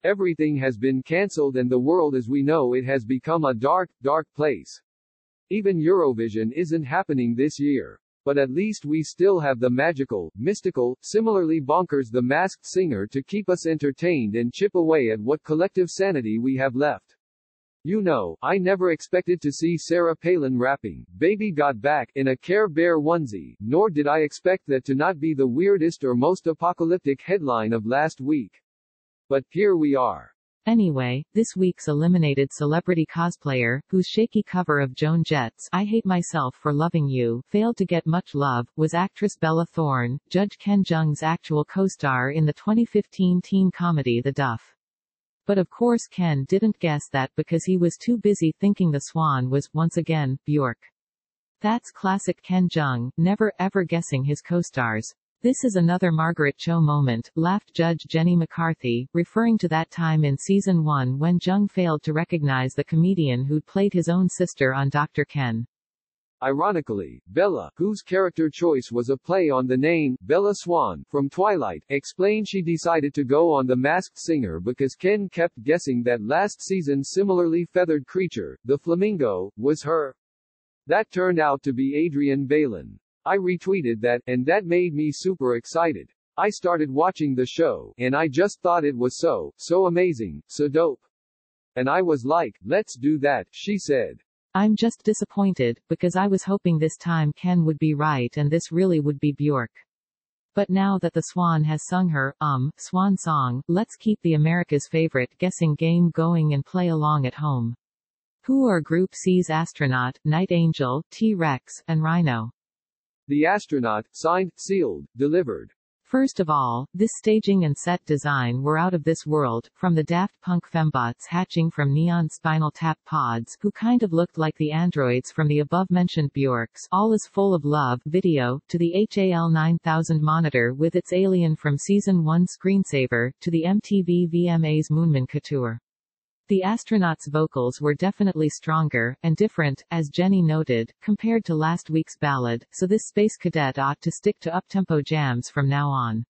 Everything has been cancelled and the world as we know it has become a dark, dark place. Even Eurovision isn't happening this year. But at least we still have the magical, mystical, similarly bonkers The Masked Singer to keep us entertained and chip away at what collective sanity we have left. You know, I never expected to see Sarah Palin rapping, "Baby Got Back," in a Care Bear onesie, nor did I expect that to not be the weirdest or most apocalyptic headline of last week. But here we are. Anyway, this week's eliminated celebrity cosplayer, whose shaky cover of Joan Jett's "I Hate Myself for Loving You" failed to get much love, was actress Bella Thorne, Judge Ken Jeong's actual co-star in the 2015 teen comedy The Duff. But of course Ken didn't guess that because he was too busy thinking the Swan was, once again, Bjork. That's classic Ken Jeong, never ever guessing his co-stars. "This is another Margaret Cho moment," laughed Judge Jenny McCarthy, referring to that time in Season 1 when Jeong failed to recognize the comedian who'd played his own sister on Dr. Ken. Ironically, Bella, whose character choice was a play on the name, Bella Swan, from Twilight, explained she decided to go on The Masked Singer because Ken kept guessing that last season's similarly feathered creature, the flamingo, was her. That turned out to be Adrienne Bailon. I retweeted that, and that made me super excited. I started watching the show, and I just thought it was so amazing, so dope. And I was like, let's do that, she said. "I'm just disappointed, because I was hoping this time Ken would be right and this really would be Bjork. But now that the Swan has sung her, Swan song, let's keep the America's favorite guessing game going and play along at home. Who are Group C's astronaut, Night Angel, T-Rex, and Rhino?" The astronaut, signed, sealed, delivered. First of all, this staging and set design were out of this world, from the Daft Punk fembots hatching from neon Spinal Tap pods, who kind of looked like the androids from the above-mentioned Bjork's All Is Full of Love video, to the HAL 9000 monitor with its alien from Season 1 screensaver, to the MTV VMA's Moonman Couture. The astronauts' vocals were definitely stronger, and different, as Jenny noted, compared to last week's ballad, so this space cadet ought to stick to uptempo jams from now on.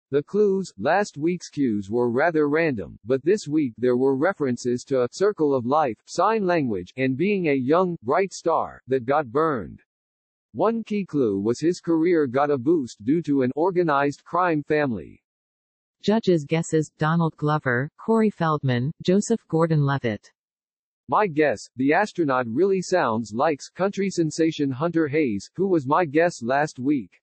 The clues, last week's cues were rather random, but this week there were references to a circle of life, sign language, and being a young, bright star that got burned. One key clue was his career got a boost due to an organized crime family. Judges' guesses: Donald Glover, Corey Feldman, Joseph Gordon-Levitt. My guess, the astronaut really sounds like country sensation Hunter Hayes, who was my guess last week.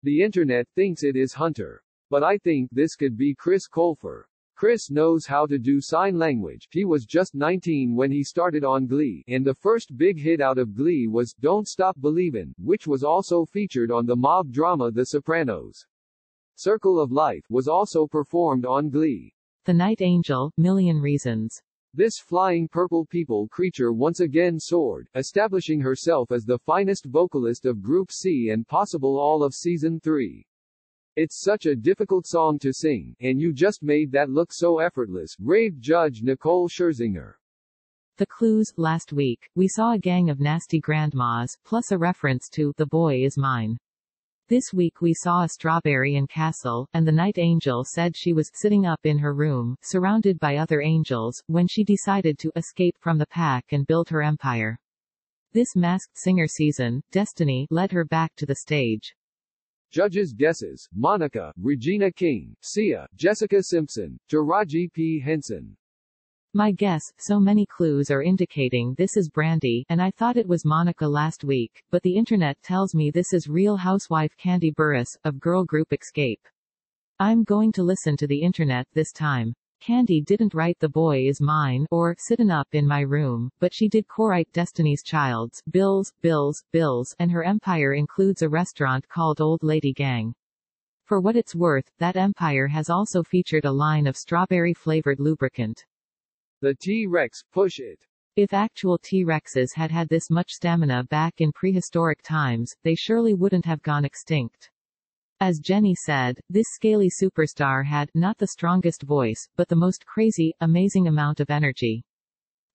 The internet thinks it is Hunter. But I think this could be Chris Colfer. Chris knows how to do sign language. He was just 19 when he started on Glee, and the first big hit out of Glee was Don't Stop Believin', which was also featured on the mob drama The Sopranos. Circle of Life was also performed on Glee. The Night Angel, Million Reasons. This flying purple people creature once again soared, establishing herself as the finest vocalist of Group C and possible all of Season 3. "It's such a difficult song to sing, and you just made that look so effortless," raved Judge Nicole Scherzinger. The clues: last week, we saw a gang of nasty grandmas, plus a reference to The Boy Is Mine. This week we saw a strawberry and castle, and the Night Angel said she was sitting up in her room, surrounded by other angels, when she decided to escape from the pack and build her empire. This Masked Singer season, destiny led her back to the stage. Judges' guesses: Monica, Regina King, Sia, Jessica Simpson, Taraji P. Henson. My guess: so many clues are indicating this is Brandy, and I thought it was Monica last week, but the internet tells me this is Real Housewife Candy Burris, of girl group Escape. I'm going to listen to the internet this time. Candy didn't write The Boy Is Mine, or Sittin' Up in My Room, but she did co-write Destiny's Child's Bills, Bills, Bills, and her empire includes a restaurant called Old Lady Gang. For what it's worth, that empire has also featured a line of strawberry-flavored lubricant. The T-Rex, Push It. If actual T-Rexes had had this much stamina back in prehistoric times, they surely wouldn't have gone extinct. As Jenny said, this scaly superstar had not the strongest voice, but the most crazy, amazing amount of energy.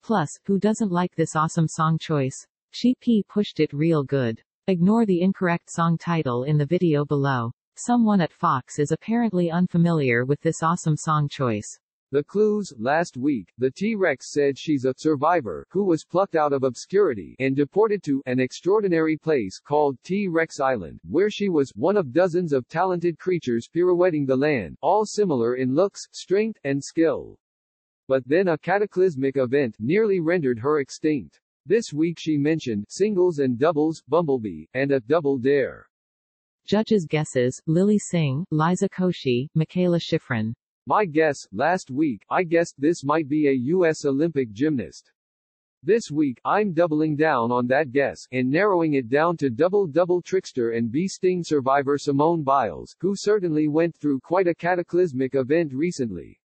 Plus, who doesn't like this awesome song choice? She pushed it real good. Ignore the incorrect song title in the video below. Someone at Fox is apparently unfamiliar with this awesome song choice. The clues: last week, the T-Rex said she's a survivor who was plucked out of obscurity and deported to an extraordinary place called T-Rex Island, where she was one of dozens of talented creatures pirouetting the land, all similar in looks, strength, and skill. But then a cataclysmic event nearly rendered her extinct. This week she mentioned singles and doubles, Bumblebee, and a double dare. Judges' guesses: Lily Singh, Liza Koshy, Michaela Schifrin. My guess: last week, I guessed this might be a U.S. Olympic gymnast. This week, I'm doubling down on that guess, and narrowing it down to double trickster and bee-sting survivor Simone Biles, who certainly went through quite a cataclysmic event recently.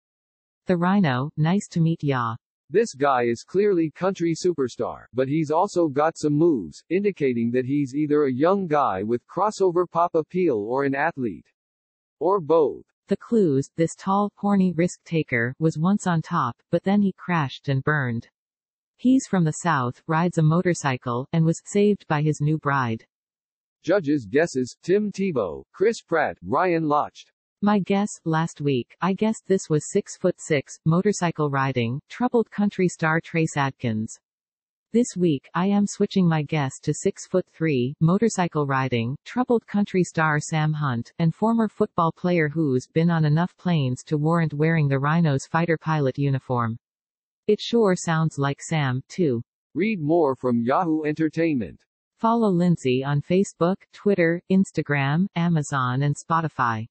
The Rhino: nice to meet ya. This guy is clearly country superstar, but he's also got some moves, indicating that he's either a young guy with crossover pop appeal or an athlete. Or both. The clues: this tall, horny risk-taker was once on top, but then he crashed and burned. He's from the South, rides a motorcycle, and was saved by his new bride. Judges' guesses: Tim Tebow, Chris Pratt, Ryan Lochte. My guess: last week, I guessed this was 6'6", motorcycle riding, troubled country star Trace Adkins. This week, I am switching my guess to 6'3", motorcycle riding, troubled country star Sam Hunt, and former football player who's been on enough planes to warrant wearing the Rhino's fighter pilot uniform. It sure sounds like Sam, too. Read more from Yahoo Entertainment. Follow Lindsay on Facebook, Twitter, Instagram, Amazon and Spotify.